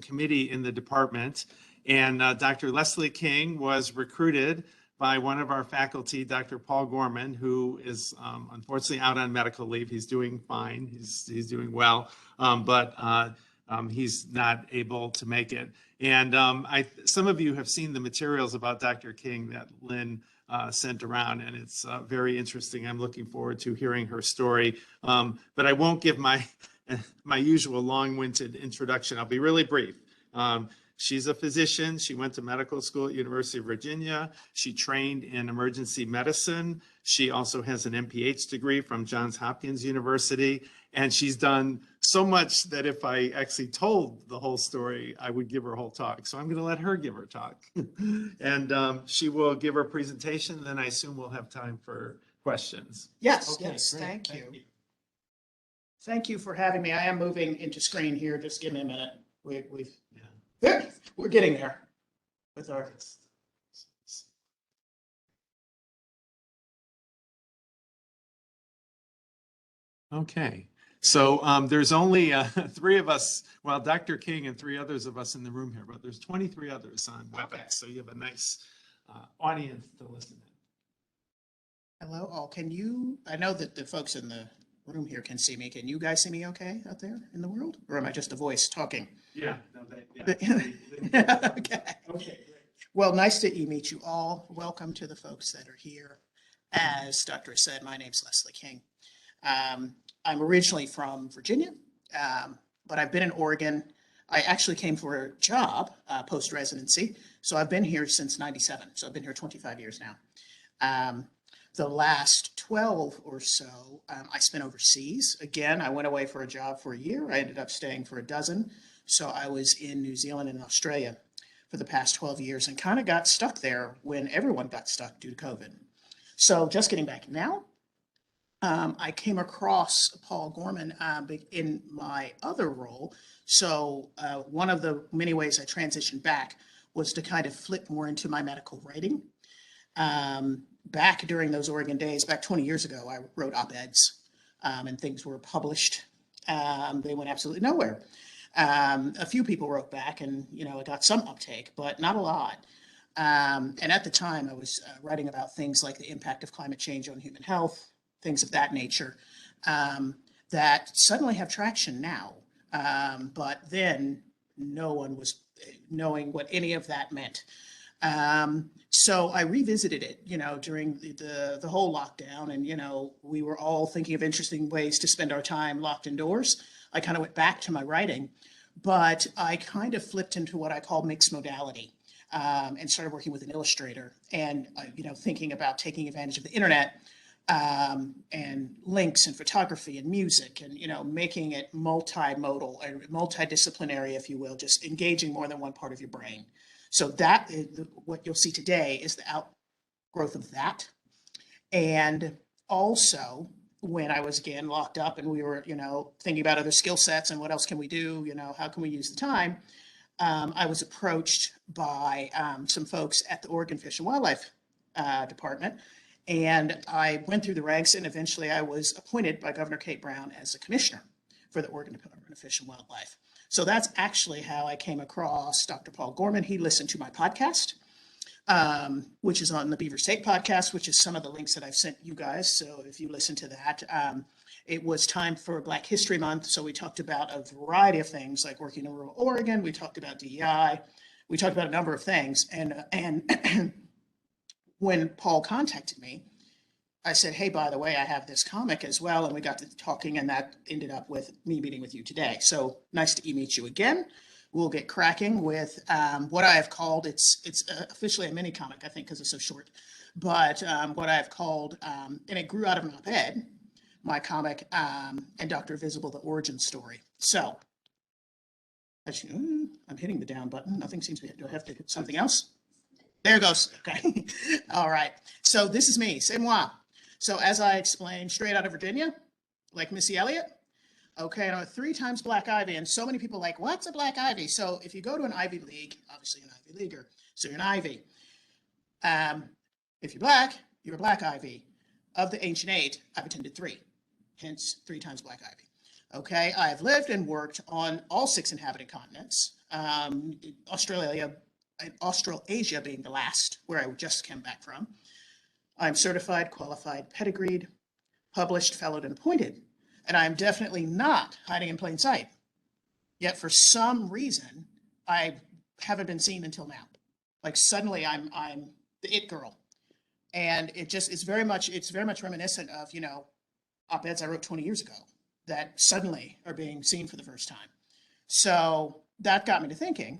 committee in the department. And Dr. Leslie King was recruited by one of our faculty, Dr. Paul Gorman, who is unfortunately out on medical leave. He's doing fine. He's doing well, but he's not able to make it. And some of you have seen the materials about Dr. King that Lynn sent around, and it's very interesting. I'm looking forward to hearing her story. But I won't give my usual long-winded introduction. I'll be really brief. She's a physician. She went to medical school at University of Virginia. She trained in emergency medicine. She also has an MPH degree from Johns Hopkins University. And she's done so much that if I actually told the whole story, I would give her a whole talk. So I'm going to let her give her talk. And she will give her presentation. Then I assume we'll have time for questions. Yes, Okay, yes, great. thank you. Thank you for having me. I am moving into screen here. Just give me a minute. We're getting there with our. Okay, so there's only 3 of us, well, Dr. King and 3 others of us in the room here, but there's 23 others on WebEx, Okay. so you have a nice audience to listen to. Hello, all. Can you, I know that the folks in the room here can see me. Can you guys see me okay out there in the world? Or am I just a voice talking? Yeah. No, Okay. Okay. Well, nice to meet you all. Welcome to the folks that are here. As Dr. said, my name's Leslie King. I'm originally from Virginia, but I've been in Oregon. I actually came for a job post-residency, so I've been here since '97. So I've been here 25 years now. The last 12 or so, I spent overseas. Again, I went away for a job for a year. I ended up staying for a dozen. So I was in New Zealand and Australia for the past 12 years and kind of got stuck there when everyone got stuck due to COVID. So just getting back now, I came across Paul Gorman in my other role. So one of the many ways I transitioned back was to kind of flip more into my medical writing. Back during those Oregon days, back 20 years ago, I wrote op-eds and things were published. They went absolutely nowhere. A few people wrote back and, it got some uptake, but not a lot. And at the time I was writing about things like the impact of climate change on human health, things of that nature, that suddenly have traction now. But then no one was knowing what any of that meant. So I revisited it, during the whole lockdown, and, we were all thinking of interesting ways to spend our time locked indoors. I kind of went back to my writing, but I kind of flipped into what I call mixed modality, and started working with an illustrator and, thinking about taking advantage of the internet, and links and photography and music and, making it multimodal and multidisciplinary, if you will, just engaging more than one part of your brain. So that is what you'll see today is the outgrowth of that. And also when I was again locked up and we were, thinking about other skill sets and what else can we do, how can we use the time? I was approached by some folks at the Oregon Fish and Wildlife Department. And I went through the ranks and eventually I was appointed by Governor Kate Brown as a commissioner for the Oregon Department of Fish and Wildlife. So that's actually how I came across Dr. Paul Gorman. He listened to my podcast, which is on the Beaver State podcast, which is some of the links that I've sent you guys. So if you listen to that, it was time for Black History Month. So we talked about a variety of things like working in rural Oregon. We talked about DEI. We talked about a number of things. And when Paul contacted me, I said, hey, by the way, I have this comic as well. And we got to talking and that ended up with me meeting with you today. So nice to meet you again. We'll get cracking with what I have called, it's officially a mini comic, I think, because it's so short, but what I've called, and it grew out of an op-ed, my comic, and Dr. Visible, the origin story. So, I'm hitting the down button. Nothing seems to hit. Do I have to hit something else? There it goes. Okay. All right. So this is me. C'est moi. So as I explained, straight out of Virginia, like Missy Elliott. Okay, and I'm a 3 times Black Ivy, and so many people are like, what's a Black Ivy? So if you go to an Ivy League, obviously an Ivy Leaguer, so you're an Ivy. If you're Black, you're a Black Ivy. Of the ancient 8, I've attended 3, hence 3 times Black Ivy. Okay, I've lived and worked on all 6 inhabited continents. Australasia being the last, where I just came back from. I'm certified, qualified, pedigreed, published, fellowed, and appointed. And I'm definitely not hiding in plain sight. Yet for some reason, I haven't been seen until now. Like suddenly I'm the it girl. And it's very much reminiscent of, op-eds I wrote 20 years ago that suddenly are being seen for the first time. So that got me to thinking,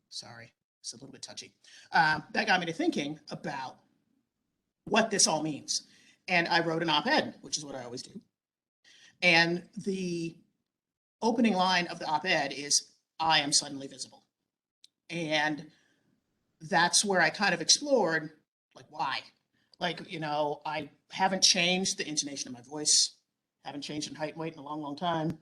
sorry, it's a little bit touchy. That got me to thinking about what this all means. And I wrote an op-ed, which is what I always do. And the opening line of the op-ed is, I am suddenly visible. And that's where I kind of explored, like, why? Like, I haven't changed the intonation of my voice, haven't changed in height and weight in a long, long time.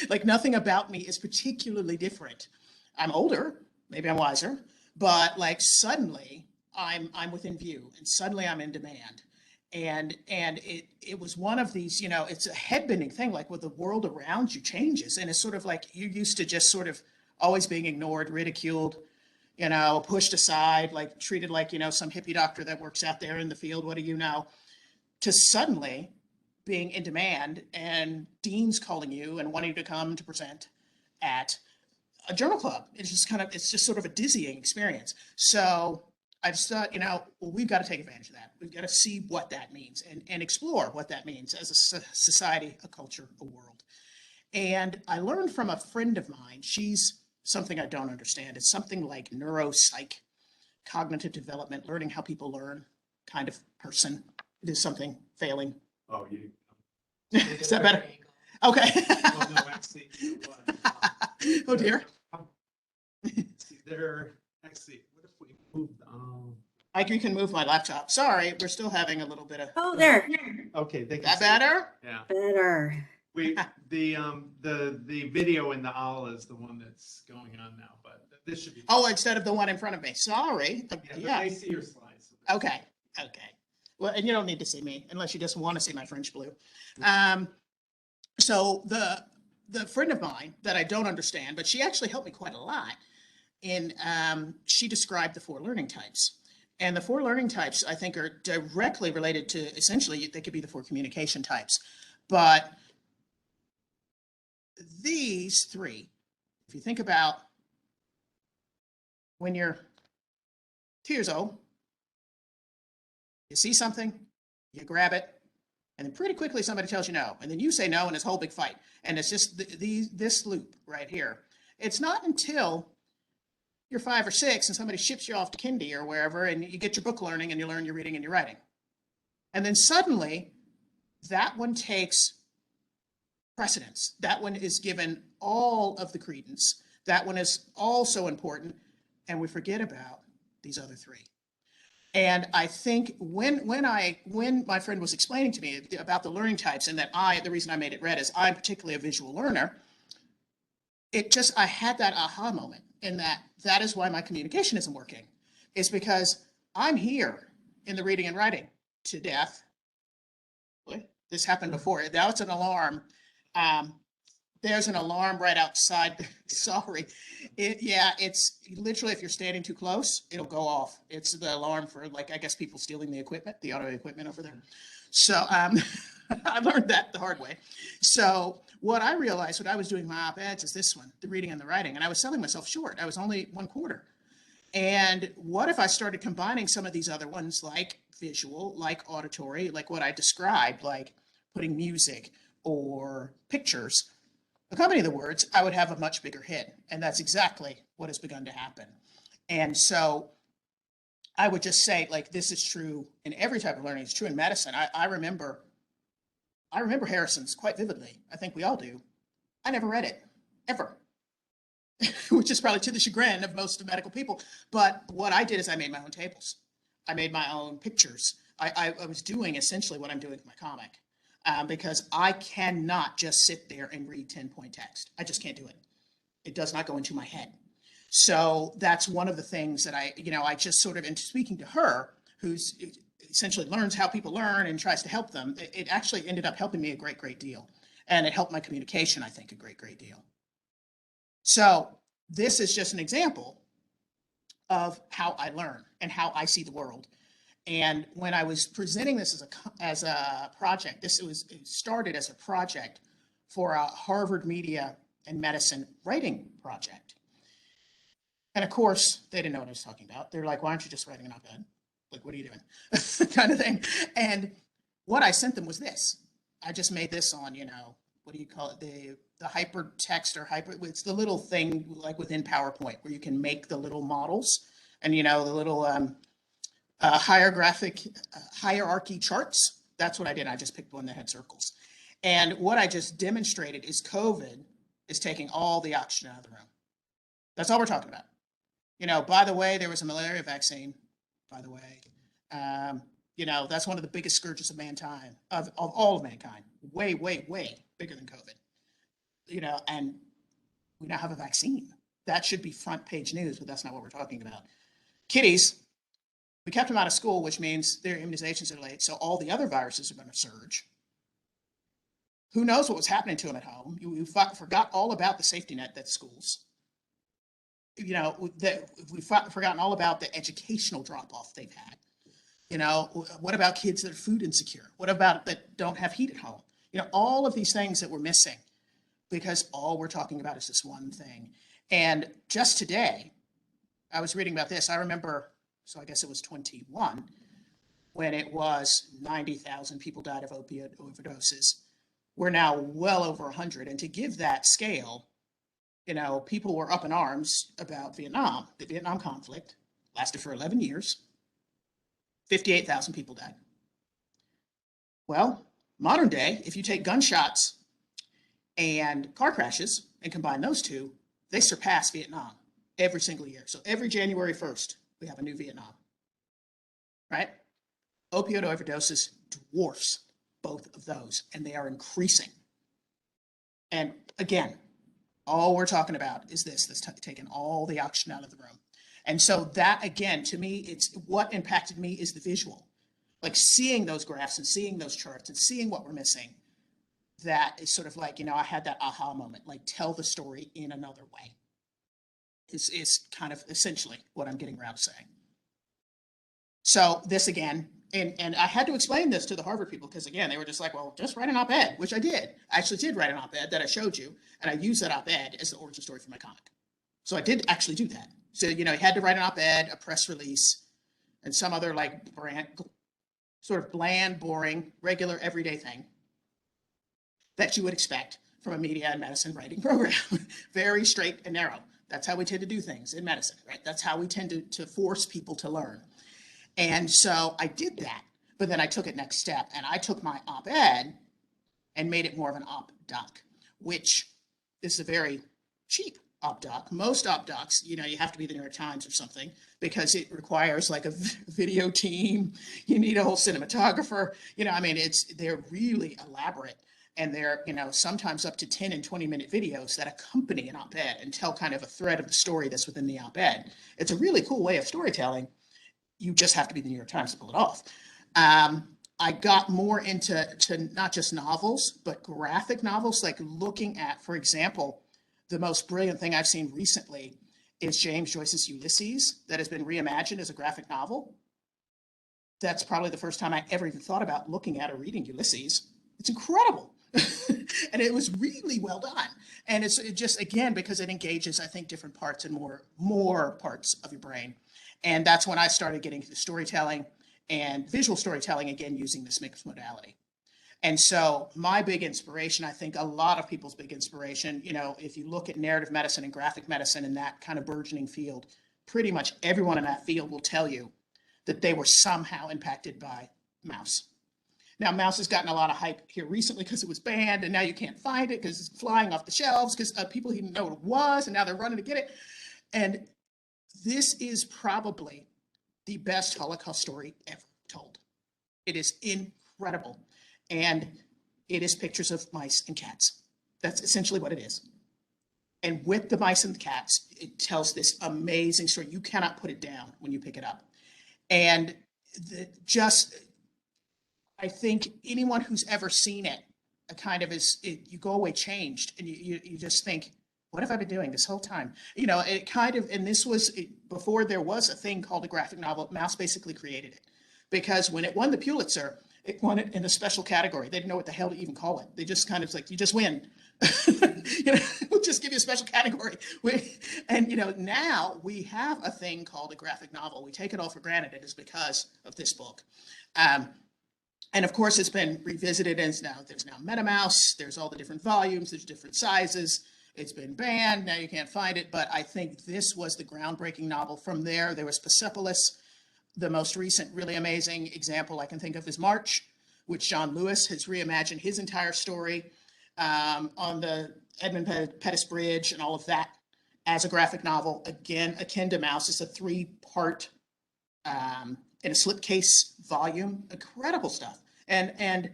Like nothing about me is particularly different. I'm older, maybe I'm wiser, but like suddenly I'm within view and suddenly I'm in demand. And it was one of these, it's a head-bending thing, like where the world around you changes. And it's sort of like you're used to just sort of always being ignored, ridiculed, pushed aside, like treated like, some hippie doctor that works out there in the field. What do you know? To suddenly being in demand and deans calling you and wanting to come to present at a journal club. It's just sort of a dizzying experience. So I just thought, well, we've got to take advantage of that. We've got to see what that means and explore what that means as a society, a culture, a world. And I learned from a friend of mine, she's something I don't understand. It's something like neuropsych, cognitive development, learning how people learn kind of person. It is something failing. Oh, you. Is that better? Okay. Oh, no, actually. Oh, dear. Actually, what if we moved on? You can move my laptop. Sorry, we're still having a little bit of. Oh, there. Okay, they can That see. better? Yeah. Better. The video in the owl is the one that's going on now, but this should be. Oh, instead of the one in front of me. Sorry. Yeah. They see your slides. Okay. Well, and you don't need to see me unless you just want to see my French blue. So the friend of mine that I don't understand, but she actually helped me quite a lot. She described the 4 learning types. And the 4 learning types, I think, are directly related to, essentially, they could be the 4 communication types. But these 3, if you think about when you're 2 years old, you see something, you grab it, and then pretty quickly somebody tells you no. And then you say no, and it's a whole big fight. And it's just this loop right here. It's not until you're 5 or 6 and somebody ships you off to kindy or wherever, and you get your book learning and you learn your reading and your writing. And then suddenly that one takes precedence. That one is given all of the credence. That one is also important. And we forget about these other 3. And I think when my friend was explaining to me about the learning types and that the reason I made it red is I'm particularly a visual learner, I had that aha moment in that is why my communication isn't working. It's because I'm here in the reading and writing to death. This happened before. Now it's an alarm. There's an alarm right outside. Sorry. It's literally, if you're standing too close, it'll go off. It's the alarm for, like, I guess people stealing the equipment, the auto equipment over there. So I learned that the hard way. So what I realized when I was doing my op-eds is this one, the reading and the writing, and I was selling myself short. I was only 1/4. And what if I started combining some of these other ones, like visual, like auditory, like what I described, like putting music or pictures, accompany the words, I would have a much bigger hit. And that's exactly what has begun to happen. And so I would just say, like, this is true in every type of learning. It's true in medicine. I remember Harrison's quite vividly. I think we all do. I never read it, ever, which is probably to the chagrin of most medical people. But what I did is I made my own tables. I made my own pictures. I was doing essentially what I'm doing with my comic. Because I cannot just sit there and read 10-point text. I just can't do it. It does not go into my head. So that's one of the things that I just sort of, in speaking to her, who's essentially learns how people learn and tries to help them, it actually ended up helping me a great, great deal. And it helped my communication, I think, a great, great deal. So this is just an example of how I learn and how I see the world. And when I was presenting this as a project, it started as a project for a Harvard Media and Medicine writing project. And of course, they didn't know what I was talking about. They're like, why aren't you just writing an op-ed? Like, what are you doing? Kind of thing. And what I sent them was this. I just made this on, what do you call it? The hypertext or it's the little thing like within PowerPoint where you can make the little models and, the little hierarchy charts. That's what I did. I just picked one that had circles. And what I just demonstrated is COVID is taking all the oxygen out of the room. That's all we're talking about. By the way, there was a malaria vaccine, by the way. That's one of the biggest scourges of mankind, of all of mankind, way, way, way bigger than COVID, and we now have a vaccine. That should be front page news, but that's not what we're talking about. Kiddies, we kept them out of school, which means their immunizations are late, so all the other viruses are going to surge. Who knows what was happening to them at home? We forgot all about the safety net that's schools. That we've forgotten all about the educational drop-off they've had. What about kids that are food insecure? What about that don't have heat at home? All of these things that we're missing because all we're talking about is this one thing. And just today, I was reading about this. I remember, so I guess it was 21, when it was 90,000 people died of opioid overdoses. We're now well over 100. And to give that scale, people were up in arms about Vietnam. The Vietnam conflict lasted for 11 years. 58,000 people died. Well, modern day, if you take gunshots and car crashes and combine those two, they surpass Vietnam every single year. So every January 1st, we have a new Vietnam, right? Opioid overdoses dwarfs both of those, and they are increasing. And again, all we're talking about is this taking all the oxygen out of the room. And so that, again, to me, it's what impacted me is the visual, like seeing those graphs and seeing those charts and seeing what we're missing. That is sort of like, I had that aha moment, like tell the story in another way is kind of essentially what I'm getting around to saying. So this again, and I had to explain this to the Harvard people because again, they were just like, well, just write an op-ed, which I did. I actually did write an op-ed that I showed you, and I used that op-ed as the origin story for my comic. So I did actually do that. So, you had to write an op-ed, a press release, and some other like sort of bland, boring, regular, everyday thing that you would expect from a media and medicine writing program. Very straight and narrow. That's how we tend to do things in medicine, right? That's how we tend to force people to learn. And so I did that, but then I took it next step and I took my op-ed and made it more of an op-doc, which is a very cheap op-doc. Most op-docs, you have to be the New York Times or something because it requires like a video team. You need a whole cinematographer. They're really elaborate. And they're, sometimes up to 10 and 20-minute videos that accompany an op-ed and tell kind of a thread of the story that's within the op-ed. It's a really cool way of storytelling. You just have to be the New York Times to pull it off. I got more into not just novels, but graphic novels, like looking at, for example, the most brilliant thing I've seen recently is James Joyce's Ulysses that has been reimagined as a graphic novel. That's probably the first time I ever even thought about looking at or reading Ulysses. It's incredible. And it was really well done. And it just, again, because it engages, I think, different parts and more parts of your brain. And that's when I started getting into storytelling and visual storytelling, again, using this mixed modality. And so my big inspiration, I think a lot of people's big inspiration, if you look at narrative medicine and graphic medicine and that kind of burgeoning field, pretty much everyone in that field will tell you that they were somehow impacted by mouse. Now, mouse has gotten a lot of hype here recently because it was banned, and now you can't find it because it's flying off the shelves because people didn't know what it was, and now they're running to get it. And this is probably the best Holocaust story ever told. It is incredible. And it is pictures of mice and cats. That's essentially what it is. And with the mice and the cats, it tells this amazing story. You cannot put it down when you pick it up. And I think anyone who's ever seen it, you go away changed, and you just think, what have I been doing this whole time? You know, it kind of, and this was before there was a thing called a graphic novel. Mouse basically created it because when it won the Pulitzer, it won it in a special category. They didn't know what the hell to even call it. They just kind of like, you just win. You know, we'll just give you a special category. And, you know, now we have a thing called a graphic novel. We take it all for granted. It is because of this book. And of course, it's been revisited, and there's now MetaMouse. There's all the different volumes. There's different sizes. It's been banned. Now you can't find it. But I think this was the groundbreaking novel. From there was Persepolis. The most recent really amazing example I can think of is March, which John Lewis has reimagined his entire story on the Edmund Pettus Bridge and all of that as a graphic novel. Again, akin to Mouse. It's a 3-part in a slipcase volume. Incredible stuff. And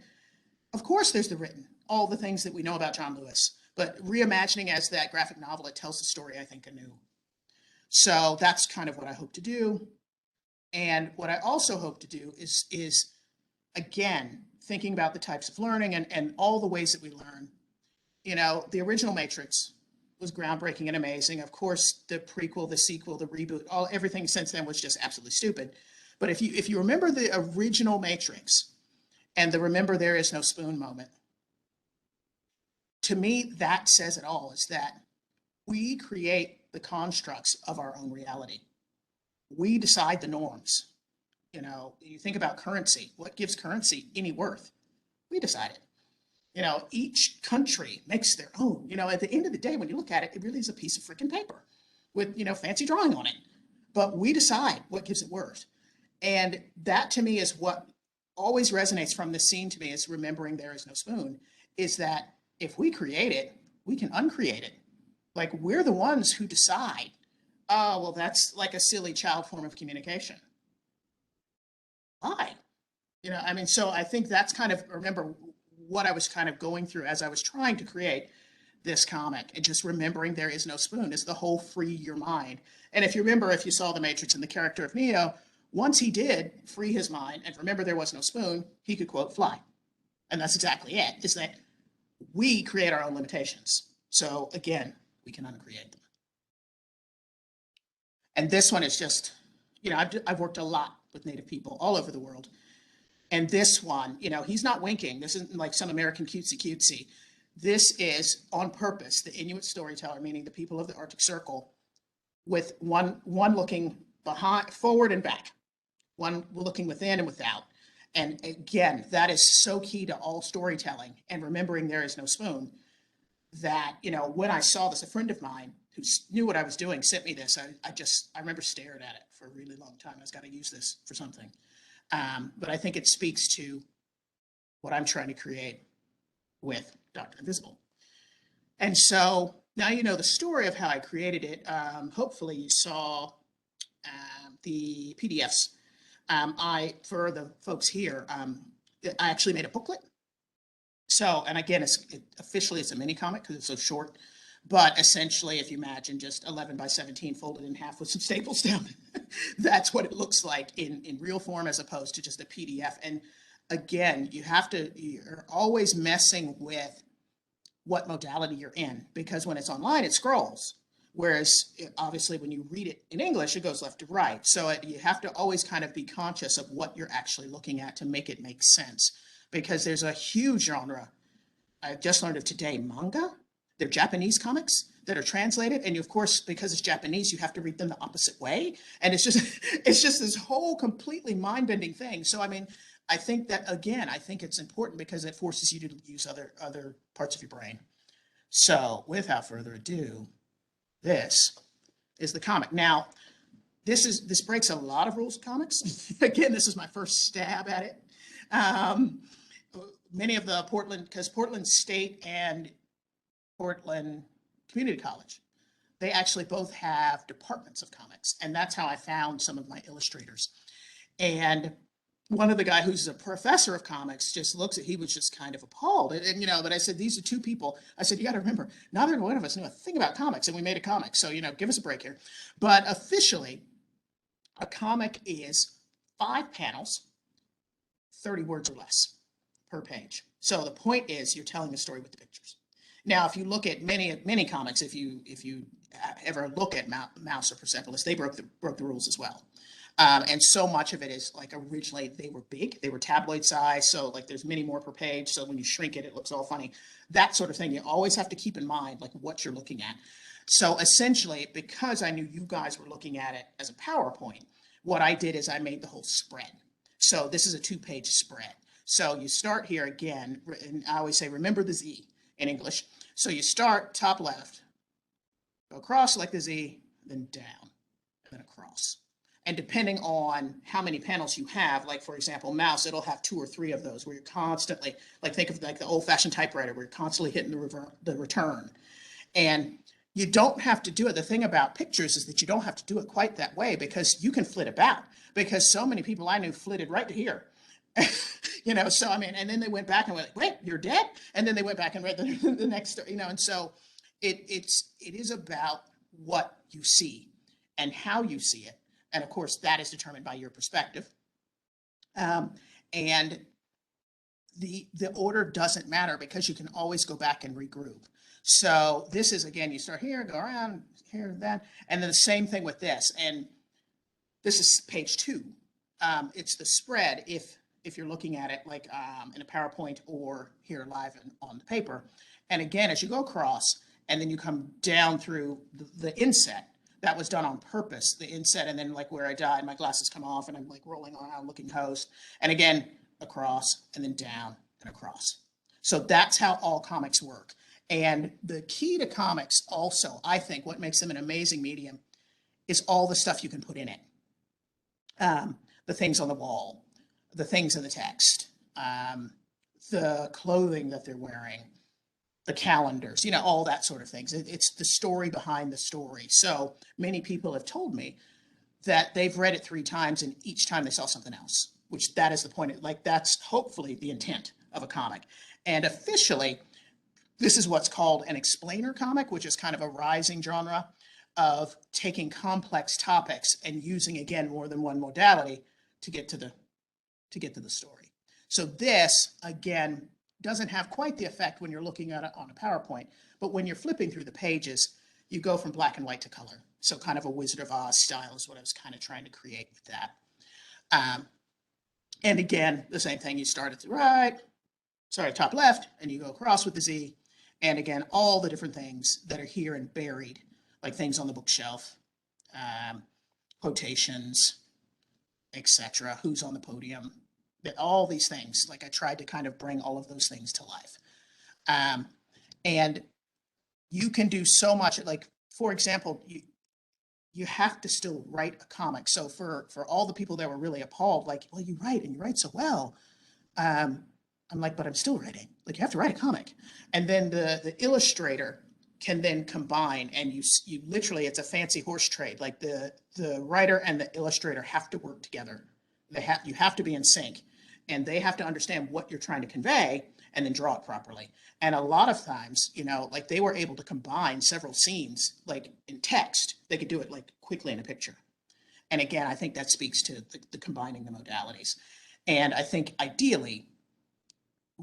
of course, there's the written, all the things that we know about John Lewis. But reimagining as that graphic novel, it tells the story, I think, anew. So that's kind of what I hope to do. And what I also hope to do is again, thinking about the types of learning and all the ways that we learn. You know, the original Matrix was groundbreaking and amazing. Of course, the prequel, the sequel, the reboot, everything since then was just absolutely stupid. But if you remember the original Matrix and the remember there is no spoon moment, to me, that says it all, is that we create the constructs of our own reality. We decide the norms. You know, you think about currency. What gives currency any worth? We decide it. You know, each country makes their own. You know, at the end of the day, when you look at it, it really is a piece of freaking paper with, you know, fancy drawing on it. But we decide what gives it worth. And that to me is what always resonates from this scene to me, is remembering there is no spoon, is that if we create it, we can uncreate it. Like, we're the ones who decide, oh, well, that's like a silly child form of communication. Why? You know, I mean, so I think that's kind of, remember what I was kind of going through as I was trying to create this comic, and just remembering there is no spoon is the whole free your mind. And if you remember, if you saw The Matrix and the character of Neo, once he did free his mind and remember there was no spoon, he could, quote, fly. And that's exactly it, is that we create our own limitations. So again, we can uncreate them. And this one is just, you know, I've worked a lot with Native people all over the world. And this one, you know, he's not winking. This isn't like some American cutesy. This is on purpose, the Inuit storyteller, meaning the people of the Arctic Circle, with one looking forward and back, one looking within and without. And again, that is so key to all storytelling, and remembering there is no spoon. That, you know, when I saw this, a friend of mine who knew what I was doing sent me this. I remember staring at it for a really long time. I was got to use this for something. But I think it speaks to what I'm trying to create with Dr. Invisible. And so now you know the story of how I created it. Hopefully you saw the PDFs. For the folks here, I actually made a booklet. So, and again, officially it's a mini comic because it's so short, but essentially, if you imagine just 11 by 17 folded in half with some staples down, that's what it looks like in real form, as opposed to just a PDF. And again, you're always messing with what modality you're in, because when it's online, it scrolls. Whereas obviously when you read it in English, it goes left to right. So you have to always kind of be conscious of what you're actually looking at to make it make sense. Because there's a huge genre. I just learned of today, manga. They're Japanese comics that are translated. And you, of course, because it's Japanese, you have to read them the opposite way. And it's just this whole completely mind-bending thing. So, I mean, I think that, again, I think it's important because it forces you to use other parts of your brain. So without further ado, this is the comic. Now, this breaks a lot of rules of comics. Again, this is my first stab at it. Many of the because Portland State and Portland Community College, they actually both have departments of comics. And that's how I found some of my illustrators. And one of the guy who's a professor of comics just he was just kind of appalled. And, you know, but I said, these are two people. I said, you got to remember, neither one of us knew a thing about comics, and we made a comic. So, you know, give us a break here. But officially, a comic is 5 panels, 30 words or less per page. So the point is, you're telling a story with the pictures. Now, if you look at many comics, if you ever look at Mouse or Persepolis, they broke the rules as well. And so much of it is like originally they were big, they were tabloid size. So like there's many more per page. So when you shrink it, it looks all funny. That sort of thing. You always have to keep in mind like what you're looking at. So essentially, because I knew you guys were looking at it as a PowerPoint, what I did is I made the whole spread. So this is a 2-page spread. So you start here again, and I always say, remember the Z in English. So you start top left, go across like the Z, then down, and then across. And depending on how many panels you have, like for example, Mouse, it'll have 2 or 3 of those where you're constantly, like think of like the old-fashioned typewriter where you're constantly hitting the return. And you don't have to do it. The thing about pictures is that you don't have to do it quite that way because you can flit about. Because so many people I knew flitted right to here. You know, so I mean, and then they went back and went, wait, you're dead? And then they went back and read the next, you know, and so it is about what you see and how you see it. And of course, that is determined by your perspective. And the order doesn't matter because you can always go back and regroup. So this is, again, you start here, go around, here, that, and then the same thing with this. And this is page 2. It's the spread if you're looking at it like in a PowerPoint or here live on the paper. And again, as you go across and then you come down through the inset, that was done on purpose, the inset, and then like where I died, my glasses come off and I'm like rolling around looking host. And again, across and then down and across. So that's how all comics work. And the key to comics also, I think what makes them an amazing medium is all the stuff you can put in it. The things on the wall, the things in the text, the clothing that they're wearing, the calendars, you know, all that sort of things. It's the story behind the story. So many people have told me that they've read it 3 times and each time they saw something else, which that is the point. Like that's hopefully the intent of a comic. And officially, this is what's called an explainer comic, which is kind of a rising genre of taking complex topics and using, again, more than one modality to get to the story. So this, again, doesn't have quite the effect when you're looking at it on a PowerPoint, but when you're flipping through the pages, you go from black and white to color. So kind of a Wizard of Oz style is what I was kind of trying to create with that. And again, the same thing, you start at the top left, and you go across with the Z. And again, all the different things that are here and buried, like things on the bookshelf, quotations, etc. Who's on the podium, all these things. Like I tried to kind of bring all of those things to life. And you can do so much. Like, for example, you have to still write a comic. So for all the people that were really appalled, like, well, you write so well. I'm like, but I'm still writing. Like, you have to write a comic. And then the illustrator can then combine, and you literally, it's a fancy horse trade. Like the writer and the illustrator have to work together. You have to be in sync, and they have to understand what you're trying to convey and then draw it properly. And a lot of times, you know, like they were able to combine several scenes, like in text, they could do it like quickly in a picture. And again, I think that speaks to the combining the modalities. And I think ideally,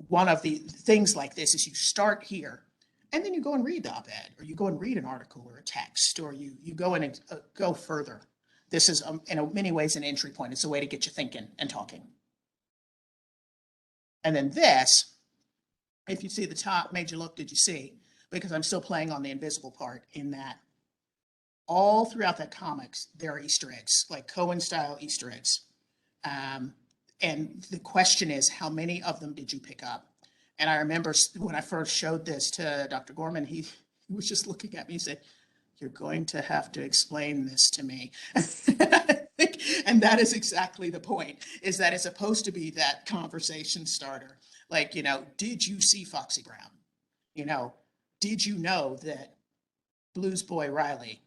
one of the things like this is you start here and then you go and read the op-ed, or you go and read an article or a text, or you go in and go further. This is in many ways an entry point. It's a way to get you thinking and talking. And then this, if you see the top, made you look, did you see? Because I'm still playing on the invisible part in that all throughout that comics, there are Easter eggs, like Cohen style Easter eggs. And the question is, how many of them did you pick up? And I remember when I first showed this to Dr. Gorman, he was just looking at me and said, "You're going to have to explain this to me." And that is exactly the point, is that it's supposed to be that conversation starter. Like, you know, did you see Foxy Brown? You know, did you know that Blues Boy Riley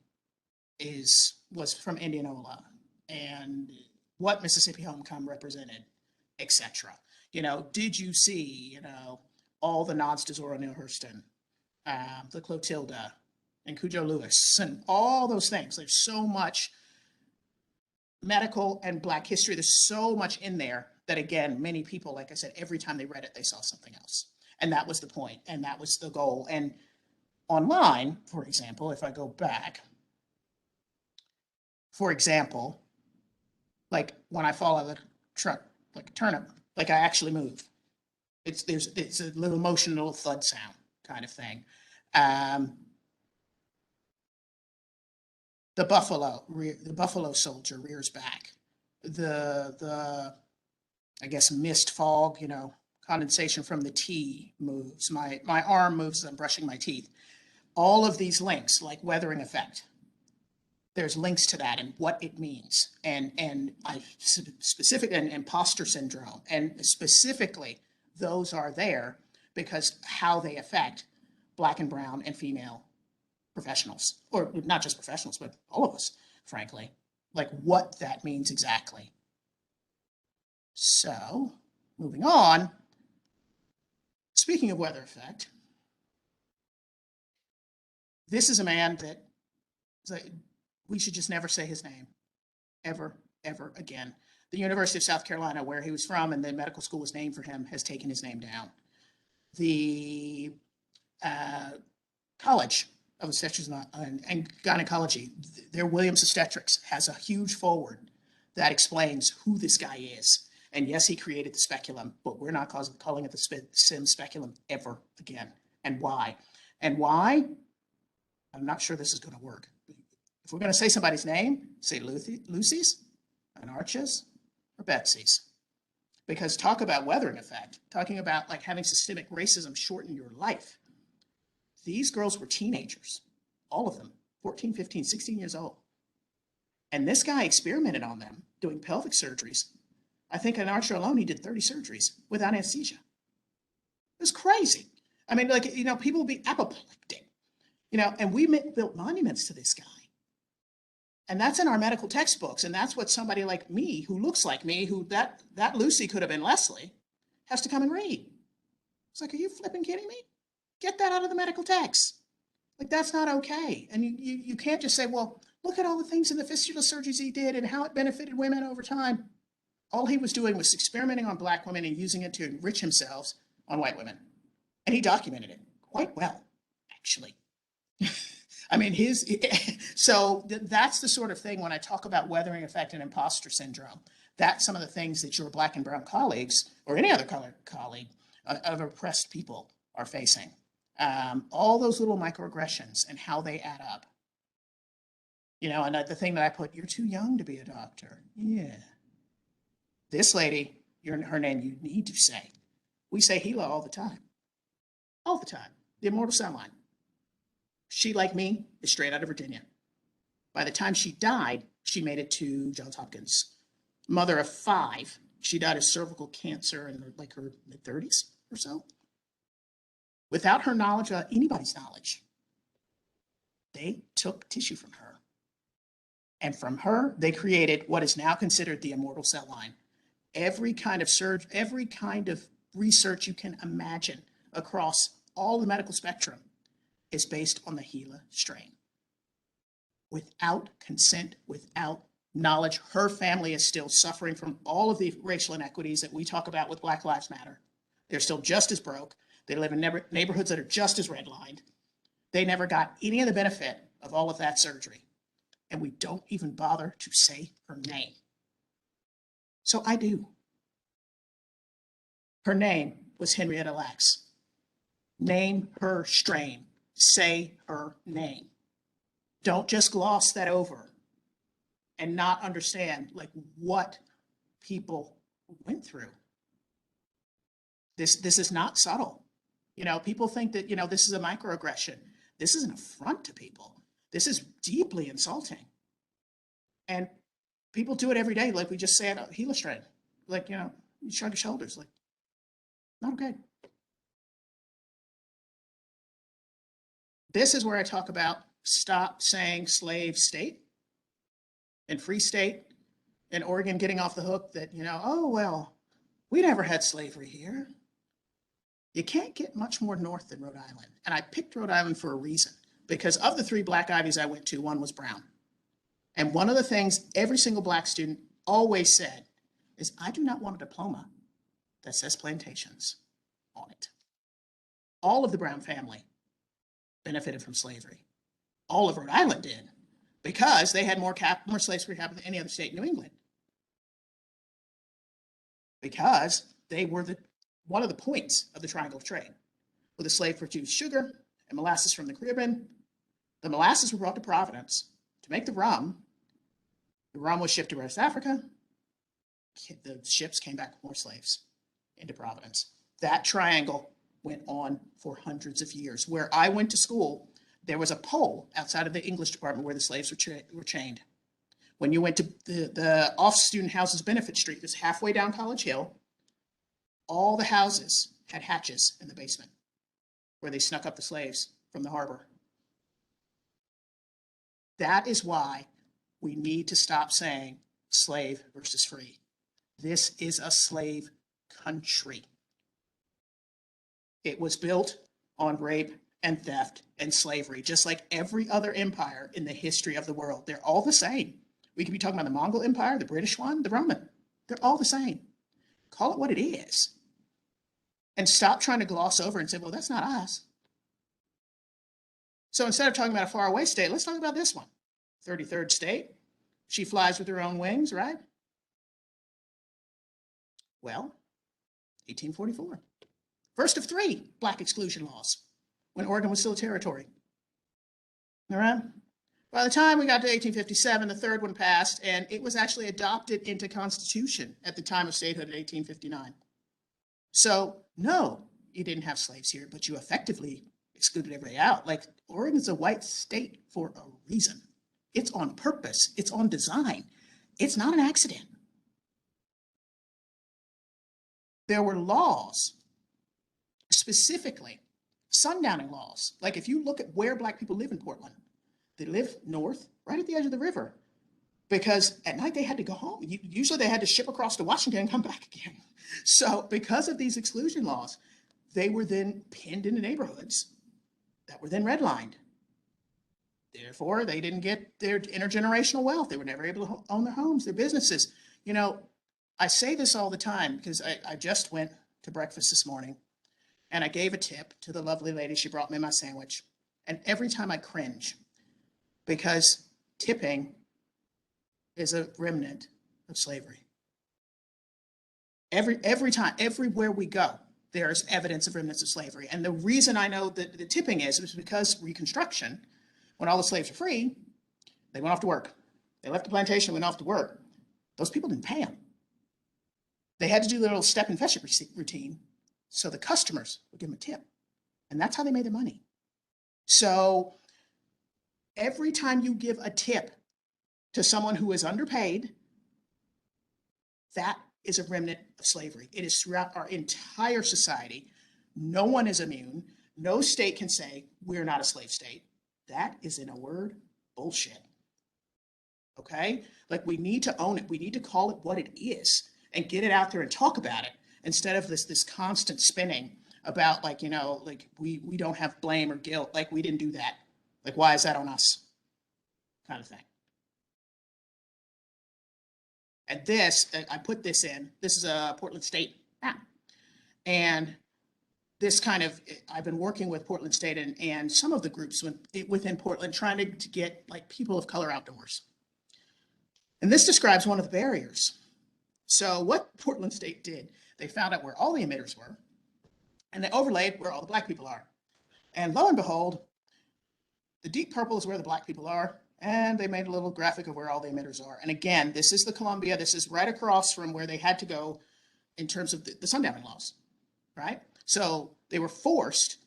was from Indianola? And what Mississippi Homecoming represented, etc. You know, did you see, you know, all the nods to Zora Neale Hurston, the Clotilda, and Cujo Lewis, and all those things? There's so much medical and Black history. There's so much in there that, again, many people, like I said, every time they read it, they saw something else. And that was the point, and that was the goal. And online, for example, if I go back, for example, like when I fall out of the truck, like a turnip, like I actually move. It's a little motion, a little thud sound kind of thing. The buffalo soldier rears back. The I guess mist fog, condensation from the tea moves. My arm moves as I'm brushing my teeth. All of these links, like weathering effect, there's links to that and what it means. And I specific and imposter syndrome, and specifically those are there because how they affect Black and brown and female professionals, or not just professionals, but all of us, frankly, like what that means exactly. So moving on, speaking of weather effect, this is a man that we should just never say his name, ever, ever again. The University of South Carolina, where he was from and the medical school was named for him, has taken his name down. The College of Obstetrics and Gynecology, their Williams Obstetrics has a huge foreword that explains who this guy is. And yes, he created the speculum, but we're not calling it the sim speculum ever again. And why? And why? I'm not sure this is going to work. If we're going to say somebody's name, say Lucy's, Anarcha's, or Betsy's. Because talk about weathering effect, talking about like having systemic racism shorten your life. These girls were teenagers, all of them, 14, 15, 16 years old. And this guy experimented on them doing pelvic surgeries. I think in Archer alone, he did 30 surgeries without anesthesia. It was crazy. I mean, like, people will be apoplectic, and we built monuments to this guy. And that's in our medical textbooks. And that's what somebody like me, who looks like me, who that Lucy could have been Leslie, has to come and read. It's like, are you flipping kidding me? Get that out of the medical text. Like, that's not okay. And you can't just say, well, look at all the things in the fistula surgeries he did and how it benefited women over time. All he was doing was experimenting on Black women and using it to enrich himself on white women. And he documented it quite well, actually. I mean, so that's the sort of thing when I talk about weathering effect and imposter syndrome. That's some of the things that your Black and brown colleagues or any other colored colleague of oppressed people are facing. All those little microaggressions and how they add up. And the thing that I put, you're too young to be a doctor. Yeah. This lady, her name you need to say. We say Gila all the time. All the time. The immortal cell line. She, like me, is straight out of Virginia. By the time she died, she made it to Johns Hopkins. Mother of 5. She died of cervical cancer in like her mid-30s or so. Without her knowledge, anybody's knowledge, they took tissue from her. And from her, they created what is now considered the immortal cell line. Every kind of surgery, every kind of research you can imagine across all the medical spectrum is based on the Gila strain. Without consent, without knowledge, her family is still suffering from all of the racial inequities that we talk about with Black Lives Matter. They're still just as broke. They live in neighborhoods that are just as redlined. They never got any of the benefit of all of that surgery. And we don't even bother to say her name. So I do. Her name was Henrietta Lacks. Name her strain. Say her name. Don't just gloss that over and not understand like what people went through. This is not subtle. People think that, this is a microaggression. This is an affront to people. This is deeply insulting. And people do it every day. Like we just say it, Gila strain. Like, you shrug your shoulders. Like, not okay. This is where I talk about stop saying slave state and free state and Oregon getting off the hook that, oh, well, we never had slavery here. You can't get much more north than Rhode Island. And I picked Rhode Island for a reason, because of the 3 Black Ivies I went to, one was brown. And one of the things every single Black student always said is, I do not want a diploma that says plantations on it. All of the Brown family benefited from slavery. All of Rhode Island did, because they had more slaves per capita than any other state in New England. Because they were one of the points of the triangle of trade. With a slave produced sugar and molasses from the Caribbean. The molasses were brought to Providence to make the rum. The rum was shipped to West Africa. The ships came back with more slaves into Providence. That triangle went on for hundreds of years. Where I went to school, there was a pole outside of the English department where the slaves were chained. When you went to the off-student houses, Benefit Street, that's halfway down College Hill, all the houses had hatches in the basement where they snuck up the slaves from the harbor. That is why we need to stop saying slave versus free. This is a slave country. It was built on rape and theft and slavery, just like every other empire in the history of the world. They're all the same. We could be talking about the Mongol Empire, the British one, the Roman. They're all the same. Call it what it is. And stop trying to gloss over and say, well, that's not us. So instead of talking about a faraway state, let's talk about this one. 33rd state. She flies with her own wings, right? Well, 1844. First of 3 Black exclusion laws when Oregon was still a territory. All right? By the time we got to 1857, the third one passed, and it was actually adopted into Constitution at the time of statehood in 1859. So, no, you didn't have slaves here, but you effectively excluded everybody out. Like, Oregon's a white state for a reason. It's on purpose. It's on design. It's not an accident. There were laws, specifically sundowning laws. Like, if you look at where Black people live in Portland, they live north, right at the edge of the river, because at night they had to go home. Usually they had to ship across to Washington and come back again. So because of these exclusion laws, they were then pinned into neighborhoods that were then redlined. Therefore, they didn't get their intergenerational wealth. They were never able to own their homes, their businesses. You know, I say this all the time because I just went to breakfast this morning and I gave a tip to the lovely lady. She brought me my sandwich. And every time I cringe, because tipping is a remnant of slavery. Every time, everywhere we go, there's evidence of remnants of slavery. And the reason I know that the tipping is because Reconstruction, when all the slaves were free, they went off to work. They left the plantation and went off to work. Those people didn't pay them. They had to do their little step and fetch it routine, so the customers would give them a tip. And that's how they made their money. So every time you give a tip to someone who is underpaid, that is a remnant of slavery. It is throughout our entire society. No one is immune. No state can say, we're not a slave state. That is, in a word, bullshit. Okay? Like, we need to own it. We need to call it what it is and get it out there and talk about it, instead of this constant spinning about, like, you know, like we don't have blame or guilt. Like, we didn't do that. Like, why is that on us? Kind of thing. And this, I put this in, this is a Portland State map. And this kind of, I've been working with Portland State and some of the groups within Portland trying to get, like, people of color outdoors. And this describes one of the barriers. So what Portland State did, they found out where all the emitters were, and they overlaid where all the Black people are. And lo and behold, the deep purple is where the Black people are, and they made a little graphic of where all the emitters are. And again, this is the Columbia. This is right across from where they had to go in terms of the sundowning laws, right? So they were forced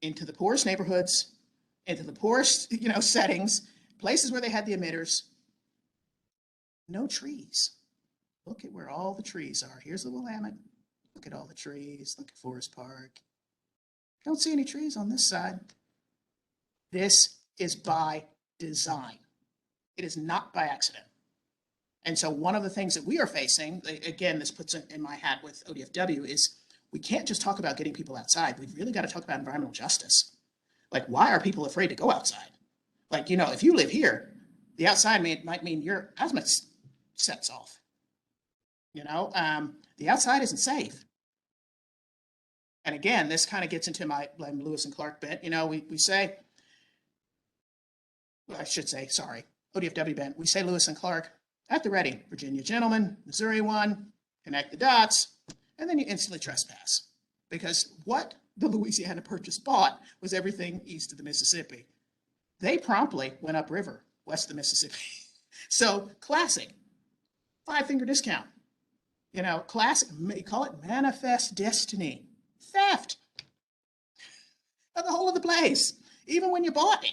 into the poorest neighborhoods, into the poorest, you know, settings, places where they had the emitters. No trees. Look at where all the trees are. Here's the Willamette. Look at all the trees. Look at Forest Park. Don't see any trees on this side. This is by design. It is not by accident. And so one of the things that we are facing, again, this puts it in my hat with ODFW, is we can't just talk about getting people outside. We've really got to talk about environmental justice. Like, why are people afraid to go outside? Like, you know, if you live here, the outside might mean your asthma sets off. You know, the outside isn't safe. And again, this kind of gets into my Lewis and Clark bit. You know, we say, well, I should say, sorry, ODFW bent. We say Lewis and Clark at the ready. Virginia gentleman, Missouri one, connect the dots, and then you instantly trespass. Because what the Louisiana Purchase bought was everything east of the Mississippi. They promptly went upriver, west of the Mississippi. So classic, 5-finger discount. You know, classic, you call it manifest destiny. Theft of the whole of the place, even when you bought it.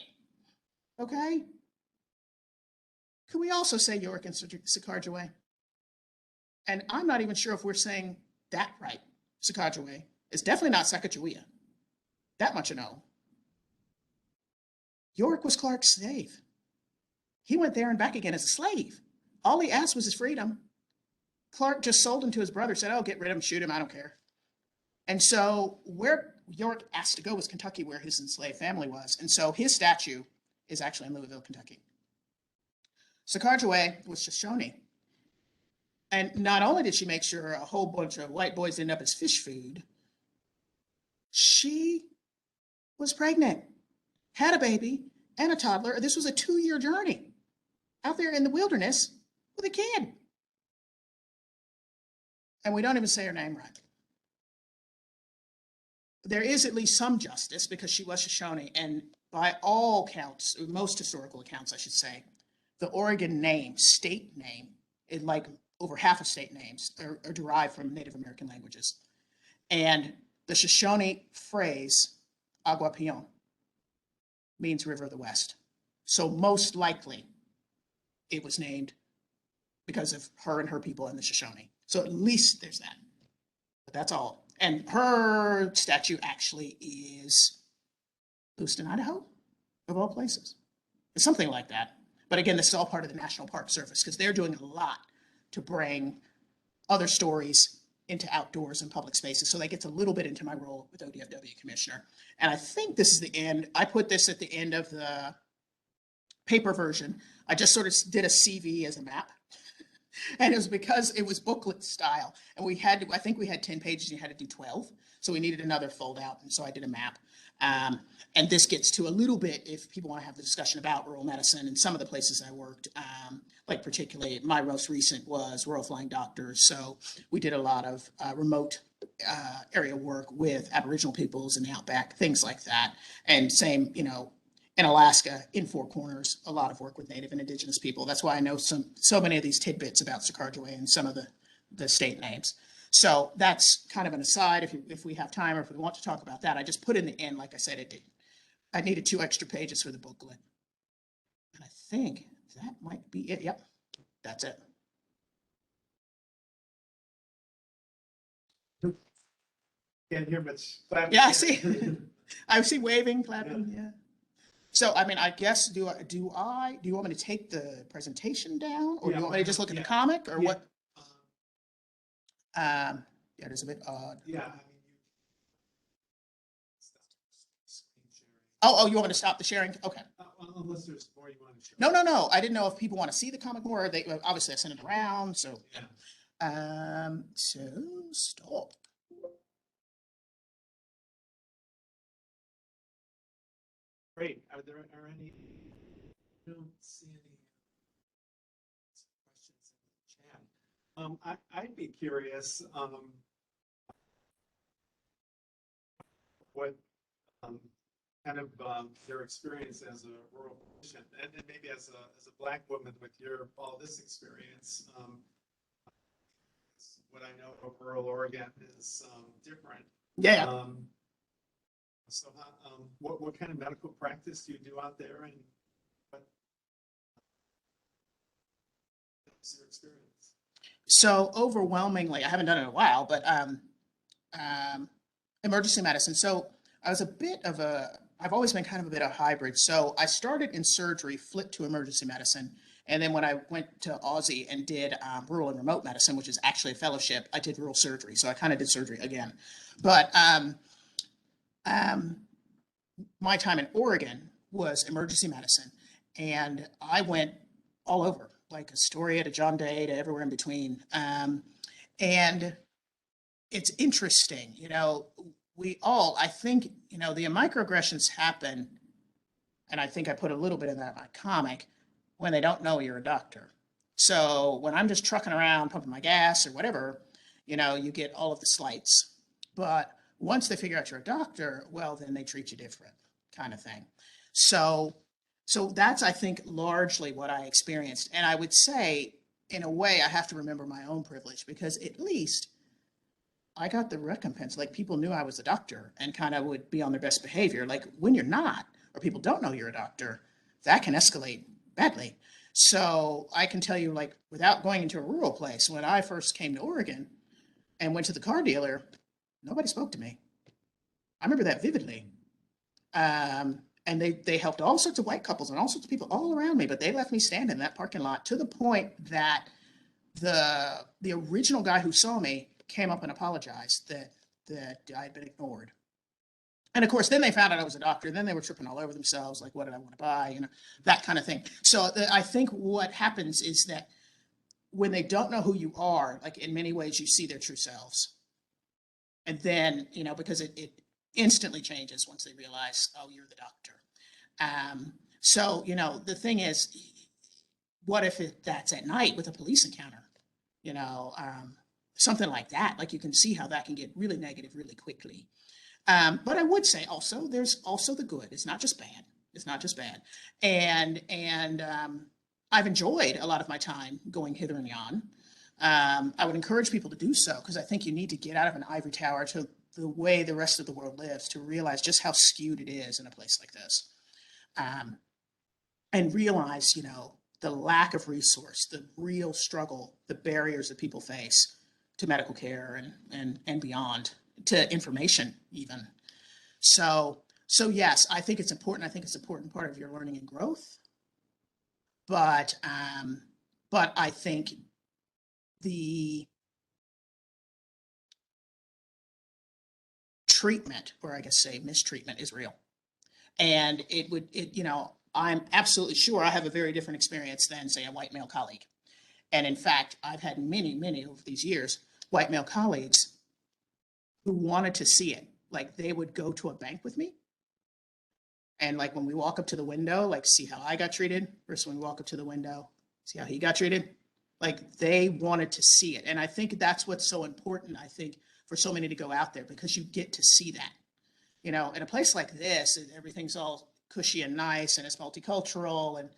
Okay? Could we also say York and Sacagawea? And I'm not even sure if we're saying that right. Sacagawea. It's definitely not Sacagawea. That much I know. York was Clark's slave. He went there and back again as a slave. All he asked was his freedom. Clark just sold him to his brother, said, oh, get rid of him, shoot him, I don't care. And so where York asked to go was Kentucky, where his enslaved family was. And so his statue is actually in Louisville, Kentucky. Sacagawea was Shoshone. And not only did she make sure a whole bunch of white boys ended up as fish food, she was pregnant, had a baby and a toddler. This was a 2-year journey out there in the wilderness with a kid. And we don't even say her name right. There is at least some justice because she was Shoshone, and by all counts, most historical accounts, I should say, the Oregon name, state name, is like over half of state names are derived from Native American languages. And the Shoshone phrase, Agua Pion, means River of the West. So most likely it was named because of her and her people in the Shoshone. So at least there's that. But that's all. And her statue actually is Lewiston, Idaho, of all places. It's something like that. But again, this is all part of the National Park Service because they're doing a lot to bring other stories into outdoors and public spaces. So that gets a little bit into my role with ODFW Commissioner. And I think this is the end. I put this at the end of the paper version. I just sort of did a CV as a map. And it was because it was booklet style. And we had to, I think we had 10 pages and you had to do 12. So we needed another fold out. And so I did a map. And this gets to a little bit, if people want to have the discussion about rural medicine and some of the places I worked, like particularly my most recent was Rural Flying Doctors. So we did a lot of remote area work with Aboriginal peoples in the outback, things like that. And same, you know, in Alaska, in Four Corners, a lot of work with Native and Indigenous people. That's why I know so many of these tidbits about Sacagawea and some of the state names. So that's kind of an aside. If we have time or if we want to talk about that, I just put in the end, like I said, I needed 2 extra pages for the booklet. And I think that might be it. Yep, that's it. Can't hear much clapping. Yeah, I see. I see waving, clapping. Yeah. So, I mean, I guess, do you want me to take the presentation down, or do you want me to just look at the comic, or what? Yeah, it is a bit odd. Yeah. Oh, you want me to stop the sharing? Okay. Unless there's more you want to share. No. I didn't know if people want to see the comic more. Or they obviously I sent it around. So, yeah. So stop. Great. Are there any? I don't see any questions in the chat. I'd be curious. What kind of their experience as a rural patient, and maybe as a Black woman with all this experience. What I know of rural Oregon is different. Yeah. So, what kind of medical practice do you do out there, and what is your experience? So overwhelmingly, I haven't done it in a while, but emergency medicine. So I was I've always been kind of a bit of a hybrid. So I started in surgery, flipped to emergency medicine. And then when I went to Aussie and did rural and remote medicine, which is actually a fellowship, I did rural surgery. So I kind of did surgery again. But my time in Oregon was emergency medicine. And I went all over, like Astoria to John Day to everywhere in between. And it's interesting, you know, I think, the microaggressions happen, and I think I put a little bit of that in my comic, when they don't know you're a doctor. So when I'm just trucking around, pumping my gas or whatever, you get all of the slights. But once they figure out you're a doctor, well, then they treat you different, kind of thing. So that's, I think, largely what I experienced. And I would say, in a way, I have to remember my own privilege, because at least I got the recompense. Like, people knew I was a doctor and kind of would be on their best behavior. Like, when you're not, or people don't know you're a doctor, that can escalate badly. So I can tell you, like, without going into a rural place, when I first came to Oregon and went to the car dealer, nobody spoke to me. I remember that vividly. And they helped all sorts of white couples and all sorts of people all around me, but they left me standing in that parking lot, to the point that the original guy who saw me came up and apologized that I had been ignored. And of course, then they found out I was a doctor. Then they were tripping all over themselves, like, what did I want to buy? That kind of thing. So I think what happens is that when they don't know who you are, like, in many ways, you see their true selves. And then, because it instantly changes once they realize, oh, you're the doctor. So, the thing is, what if that's at night with a police encounter? Something like that. Like, you can see how that can get really negative really quickly. But I would say also, there's also the good. It's not just bad. It's not just bad. And I've enjoyed a lot of my time going hither and yon. I would encourage people to do so, because I think you need to get out of an ivory tower to the way the rest of the world lives, to realize just how skewed it is in a place like this. And realize, the lack of resource, the real struggle, the barriers that people face to medical care and beyond, to information even. So yes, I think it's important. I think it's an important part of your learning and growth. But I think the treatment, or I guess say mistreatment, is real. And I'm absolutely sure I have a very different experience than, say, a white male colleague. And in fact, I've had many, many over these years, white male colleagues who wanted to see it. Like, they would go to a bank with me, and, like, when we walk up to the window, like, see how I got treated, versus when we walk up to the window, see how he got treated. Like, they wanted to see it. And I think that's what's so important, I think, for so many to go out there, because you get to see that. In a place like this, everything's all cushy and nice, and it's multicultural, and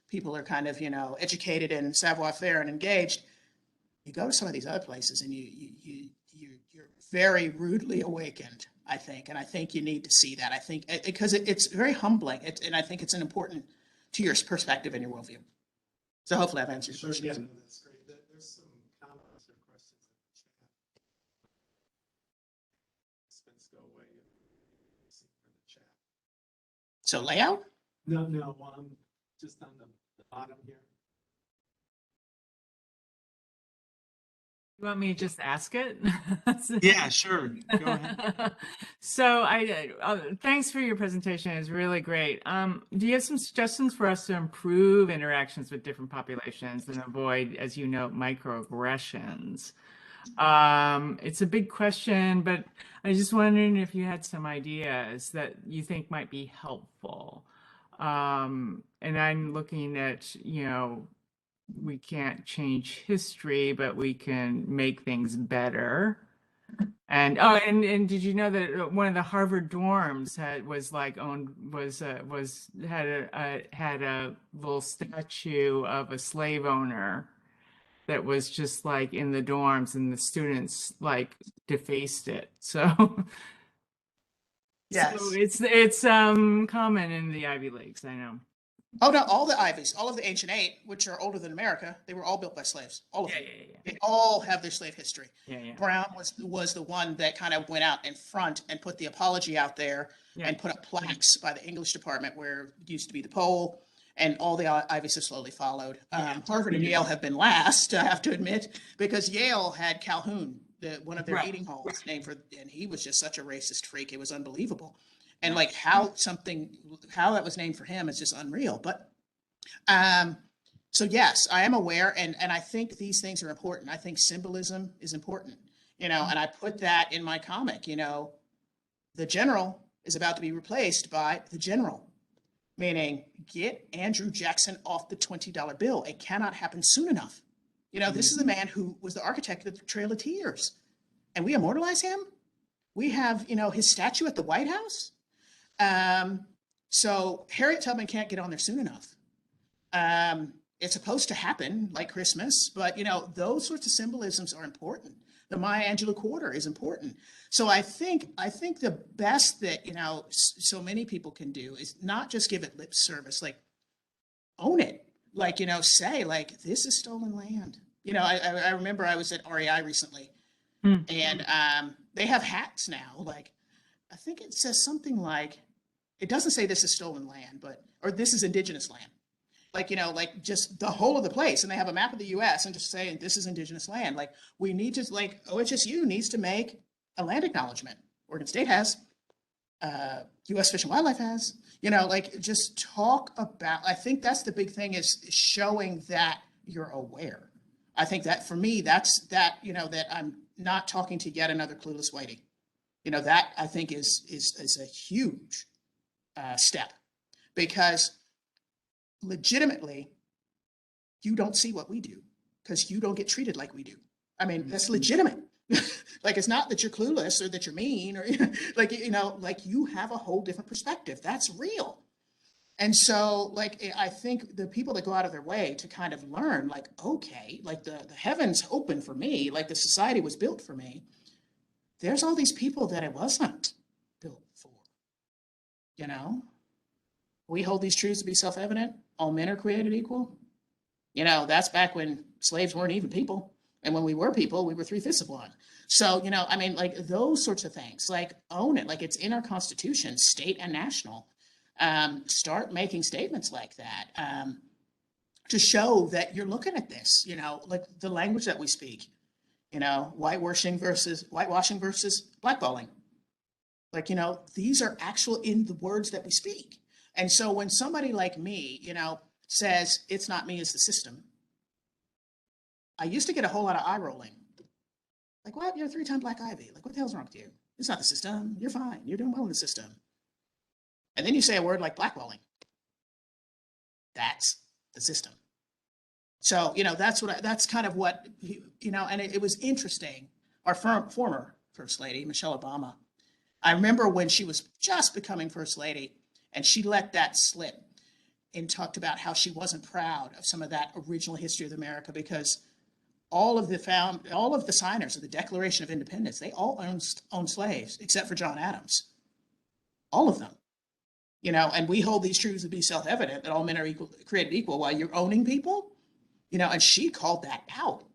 people are kind of, educated and savoir-faire and engaged. You go to some of these other places, and you're very rudely awakened, I think. And I think you need to see that. I think because it's very humbling, and I think it's an important to your perspective and your worldview. So hopefully I've answered your question. Yeah, no, that's great. There's some comments or questions in the chat. Let's go away. See for the chat. So layout? No, just on the bottom here. You want me to just ask it? Yeah, sure. Go ahead. So thanks for your presentation. It's really great. Do you have some suggestions for us to improve interactions with different populations and avoid, as you know, microaggressions? It's a big question, but I was just wondering if you had some ideas that you think might be helpful. And I'm looking at, we can't change history, but we can make things better. And and did you know that one of the Harvard dorms had a little statue of a slave owner that was just like in the dorms, and the students like defaced it. So Yes. so it's common in the Ivy Leagues, I know. Oh, no, all the Ivies, all of the ancient eight, which are older than America, they were all built by slaves. All of them. Yeah. They all have their slave history. Yeah. Brown was the one that kind of went out in front and put the apology out there, Yeah. and put up plaques by the English department where it used to be the pole, and all the Ivies have slowly followed. Harvard and Yale have been last, I have to admit, because Yale had Calhoun, one of their Right. eating halls, named for, and he was just such a racist freak. It was unbelievable. And like how that was named for him is just unreal. But so yes, I am aware, and I think these things are important. I think symbolism is important, and I put that in my comic. the general is about to be replaced by the general, meaning get Andrew Jackson off the $20 bill. It cannot happen soon enough. You know, this is the man who was the architect of the Trail of Tears, and we immortalize him. We have, you know, his statue at the White House. So Harriet Tubman can't get on there soon enough. It's supposed to happen like Christmas, but, you know, those sorts of symbolisms are important. The Maya Angelou quarter is important. So I think the best that, you know, so many people can do is not just give it lip service, like own it. Like, you know, say like, this is stolen land. You know, I remember I was at REI recently, and they have hats now. Like, I think it says something like, it doesn't say this is stolen land, but, or this is indigenous land. Like, you know, like just the whole of the place. And they have a map of the US and just saying this is indigenous land. Like, we need to, like, OHSU needs to make a land acknowledgement. Oregon State has, US Fish and Wildlife has, you know, like just talk about, I think that's the big thing, is showing that you're aware. I think that for me, that's that, you know, that I'm not talking to yet another clueless whitey. You know, that I think is a huge step, because legitimately, you don't see what we do because you don't get treated like we do. I mean, that's legitimate. Like, it's not that you're clueless or that you're mean or like, you know, like you have a whole different perspective. That's real. And so, like, I think the people that go out of their way to kind of learn, like, okay, like the heavens open for me, like the society was built for me. There's all these people that it wasn't built for, you know? We hold these truths to be self-evident. All men are created equal. You know, that's back when slaves weren't even people. And when we were people, we were 3/5 of one. So, you know, I mean, like those sorts of things, like own it. Like, it's in our Constitution, state and national. Start making statements like that to show that you're looking at this, you know, like the language that we speak, you know, whitewashing versus blackballing. Like, you know, these are actual in the words that we speak. And so when somebody like me, you know, says it's not me, it's the system, I used to get a whole lot of eye rolling. Like, what? You're a 3-time Black Ivy. Like, what the hell's wrong with you? It's not the system. You're fine. You're doing well in the system. And then you say a word like blackballing. That's the system. So, you know, that's kind of what, you know, and it was interesting. Our former First Lady, Michelle Obama, I remember when she was just becoming First Lady, and she let that slip and talked about how she wasn't proud of some of that original history of America, because all of the signers of the Declaration of Independence, they all owned slaves except for John Adams. All of them. You know, and we hold these truths to be self-evident, that all men are equal, created equal, while you're owning people, you know, and she called that out.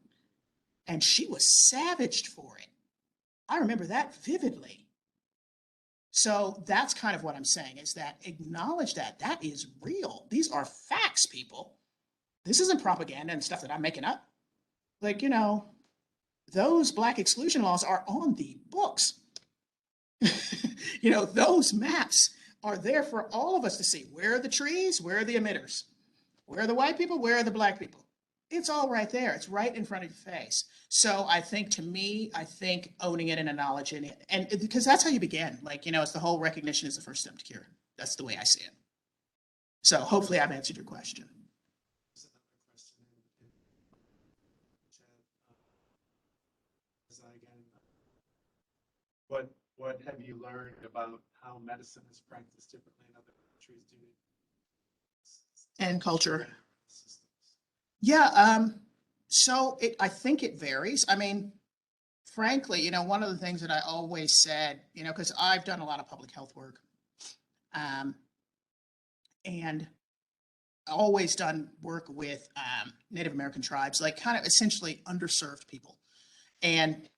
And she was savaged for it. I remember that vividly. So that's kind of what I'm saying, is that acknowledge that that is real. These are facts, people. This isn't propaganda and stuff that I'm making up. Like, you know, those Black exclusion laws are on the books. You know, those maps are there for all of us to see. Where are the trees? Where are the emitters? Where are the white people? Where are the Black people? It's all right there. It's right in front of your face. So I think, to me, I think owning it and acknowledging it, and because that's how you begin. Like, you know, it's the whole recognition is the first step to cure. That's the way I see it. So hopefully I've answered your question. What have you learned about how medicine is practiced differently in other countries due to And culture. Yeah, so I think it varies. I mean, frankly, you know, one of the things that I always said, you know, because I've done a lot of public health work, and always done work with Native American tribes, like kind of essentially underserved people. And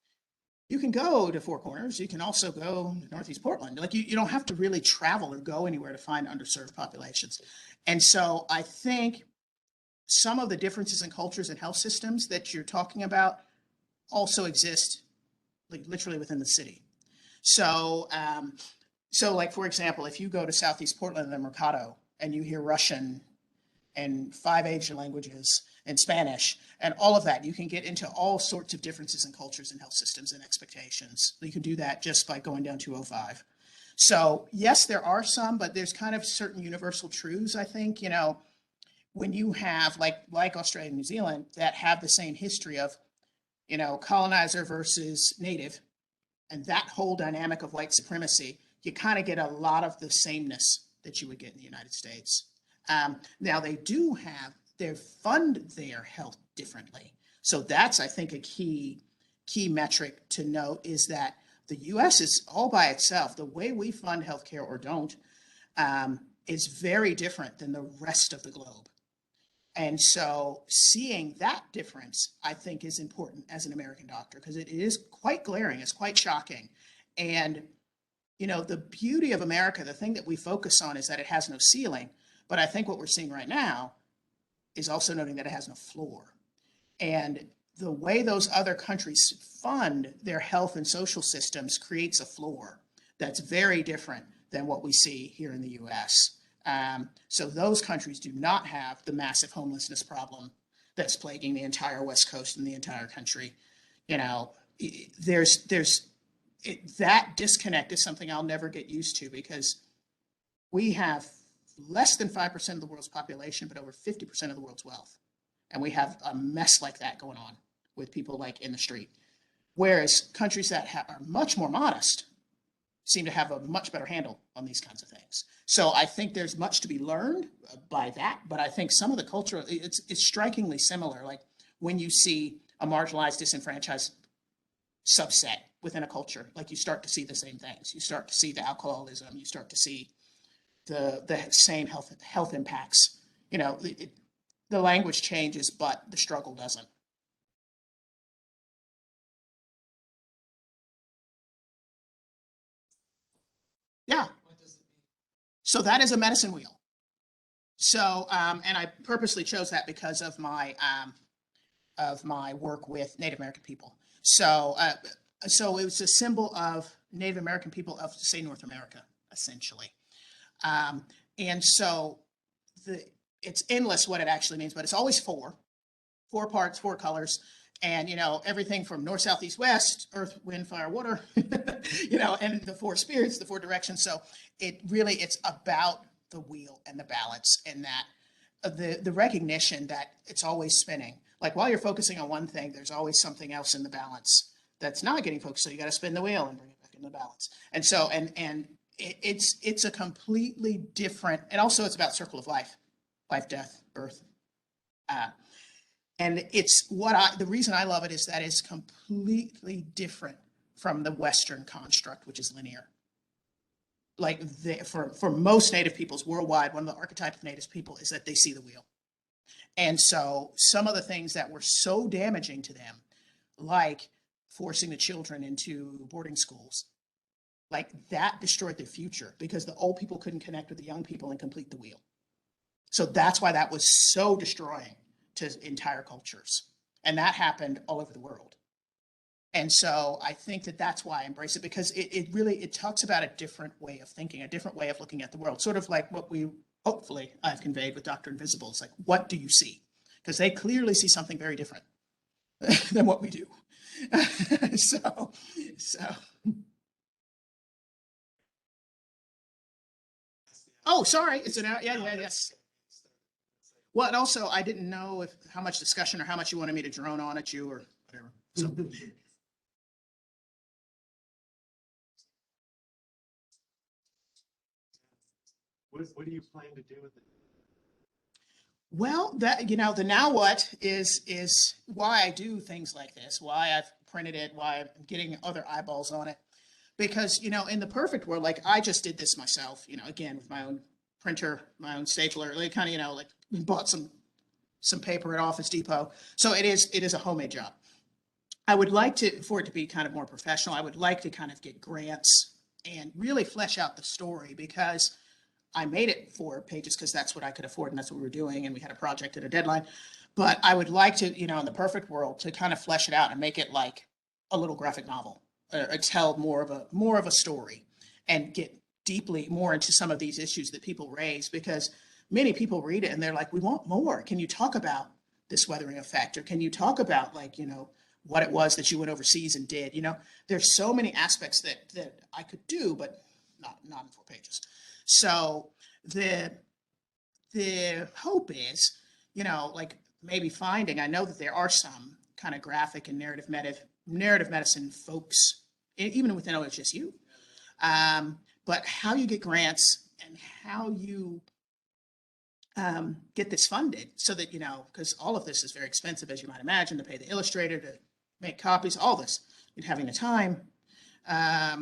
you can go to Four Corners. You can also go to Northeast Portland. Like, you don't have to really travel or go anywhere to find underserved populations. And so I think some of the differences in cultures and health systems that you're talking about also exist, like literally within the city. So, like, for example, if you go to Southeast Portland and the Mercado and you hear Russian and 5 Asian languages and Spanish and all of that, you can get into all sorts of differences in cultures and health systems and expectations. You can do that just by going down 205. So yes, there are some, but there's kind of certain universal truths, I think, when you have like Australia and New Zealand that have the same history of, colonizer versus native, and that whole dynamic of white supremacy, you kind of get a lot of the sameness that you would get in the United States. Now they fund their health differently. So that's, I think, a key metric to note is that the US is all by itself. The way we fund healthcare or don't is very different than the rest of the globe. And so seeing that difference, I think, is important as an American doctor because it is quite glaring. It's quite shocking. And, the beauty of America, the thing that we focus on is that it has no ceiling. But I think what we're seeing right now is also noting that it has no floor. And the way those other countries fund their health and social systems creates a floor that's very different than what we see here in the US. So those countries do not have the massive homelessness problem that's plaguing the entire West Coast and the entire country. That disconnect is something I'll never get used to because we have less than 5% of the world's population, but over 50% of the world's wealth. And we have a mess like that going on with people like in the street. Whereas countries that are much more modest seem to have a much better handle on these kinds of things. So I think there's much to be learned by that, but I think some of the culture, it's strikingly similar. Like when you see a marginalized, disenfranchised subset within a culture, like you start to see the same things. You start to see the alcoholism, you start to see the same health impacts. The language changes, but the struggle doesn't. Yeah. So that is a medicine wheel. So, and I purposely chose that because of my work with Native American people. So, so it was a symbol of Native American people of, say, North America, essentially. And so it's endless what it actually means, but it's always four parts, four colors. And, everything from north, south, east, west, earth, wind, fire, water, and the four spirits, the four directions. So it's about the wheel and the balance and that the recognition that it's always spinning. Like while you're focusing on one thing, there's always something else in the balance that's not getting focused. So you got to spin the wheel and bring it back into balance. And so, and it's a completely different, and also it's about circle of life, death, birth. And it's the reason I love it is that it's completely different from the Western construct, which is linear. Like for most Native peoples worldwide, one of the archetypes of Native people is that they see the wheel. And so some of the things that were so damaging to them, like forcing the children into boarding schools, like that destroyed their future because the old people couldn't connect with the young people and complete the wheel. So that's why that was so destroying to entire cultures. And that happened all over the world. And so I think that that's why I embrace it because it talks about a different way of thinking, a different way of looking at the world, sort of like what hopefully I've conveyed with Dr. Invisible. It's like, what do you see? Because they clearly see something very different than what we do. so. Oh, sorry. It's an hour. Yeah, yes. Well, and also I didn't know how much discussion or how much you wanted me to drone on at you or whatever. So. What do you plan to do with it? Well, that the now what is why I do things like this, why I've printed it, why I'm getting other eyeballs on it. Because, in the perfect world, like I just did this myself, again, with my own printer, my own stapler, like kind of, like we bought some paper at Office Depot. So it is a homemade job. I would like for it to be kind of more professional. I would like to kind of get grants and really flesh out the story because I made it 4 pages because that's what I could afford and that's what we were doing. And we had a project at a deadline. But I would like to, in the perfect world, to kind of flesh it out and make it like a little graphic novel or tell more of a story and get deeply more into some of these issues that people raise because many people read it and they're like, we want more. Can you talk about this weathering effect? Or can you talk about what it was that you went overseas and did? There's so many aspects that I could do, but not in 4 pages. So the hope is, you know, like maybe finding, I know that there are some kind of graphic and narrative medicine folks, even within OHSU, but how you get grants and how you get this funded so that, you know, because all of this is very expensive, as you might imagine, to pay the illustrator, to make copies, all this, and having the time. I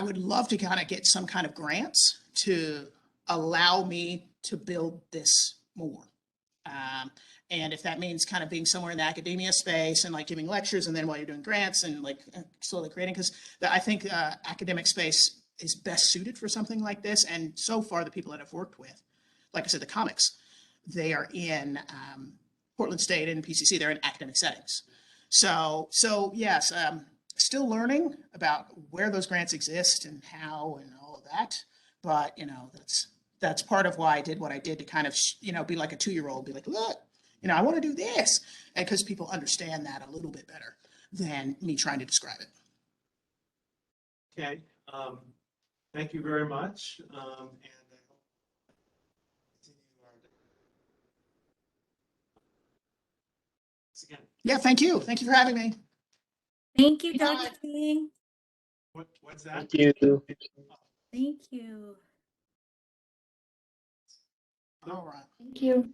would love to kind of get some kind of grants to allow me to build this more. And if that means kind of being somewhere in the academia space and like giving lectures and then while you're doing grants and like slowly creating, because I think academic space is best suited for something like this. And so far, the people that I've worked with, like I said, the comics, they are in Portland State and PCC, they're in academic settings. So yes, still learning about where those grants exist and how and all of that. But, you know, that's part of why I did what I did, to kind of, you know, be like a 2-year-old, be like, look, you know, I want to do this. And because people understand that a little bit better than me trying to describe it. Okay. Thank you very much. And I hope continue our thanks again. Yeah, thank you. Thank you for having me. Thank you, Bye. Dr. King. What's that? Thank you. Thank you. All right. Thank you.